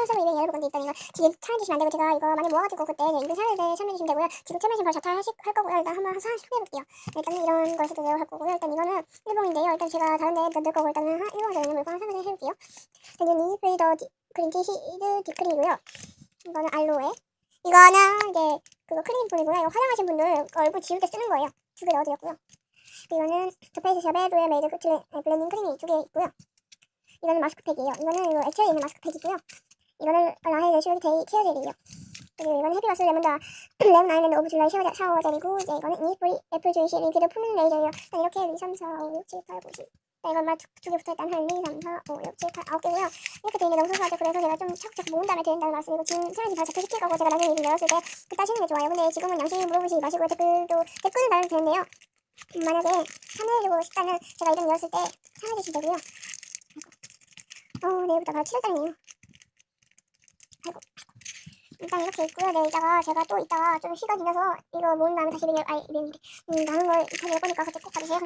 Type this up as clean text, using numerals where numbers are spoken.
서버 이벤트 열어볼 건데 일단 이거 지금 참여해주시면 안 되고 제가 이거 많이 모아가지고 그때 이거 참여할 때 참여해주시면 되고요. 지금 참여해주시면 바로 할 거고요. 일단 한번 소개해볼게요. 일단 이런 걸 세팅을 할 거고요. 일단 이거는 일봉인데요. 일단 제가 다른데 넣을 거고 일단은 일봉에서 있는 물건 설명을 해볼게요. 이거는 페이더 그린티 시드 디크리고요. 이거는 알로에. 이거는 이제 그거 크림 폼이고요. 이거 화장하신 분들 얼굴 지울 때 쓰는 거예요. 2개 넣어드렸고요. 이거는 더페이스샵의 로얄 메이드 블렌딩 크림이 2개 있고요. 이거는 마스크팩이에요. 이거는 이거 액체에 있는 마스크팩이고요. 이거는 라헬 슈리 데이 케어 젤이에요. 그리고 이거는 헤비버스 레몬 아일랜드 오브 줄라이 샤워 젤이고 이제 이거는 이니스프리 애플 주이시 링키드 푸는 레이저예요. 일단 이렇게 1, 2, 3, 4, 5, 6, 7, 8, 9, 10. 이건 두개 붙어있다. 1, 2, 3, 4, 5, 6, 7, 8, 9개고요. 이렇게 되어있는 너무 소소하죠. 그래서 제가 좀 차곡차곡 모은 다음에 드린다는 말씀이고 지금 챌린지 바로 작성시킬 거고 제가 나중에 이름 열었을 때 그때 하시는 게 좋아요. 근데 지금은 양심이 물어보시지 마시고요. 댓글을 달아도 되는데요. 만약에 참여해주고 싶다면 제가 이름 열었을 때 참여해주시면 되고요. 내일부터 바로 7월달이네요. 아이고. 일단 이렇게 있고요. 네, 이따가 제가 또 이따가 좀 시간 지나서 이거 모은 다음에 다시 이벤트, 나눈 걸 인터뷰 할 거니까 그때 꼭 봐주세요.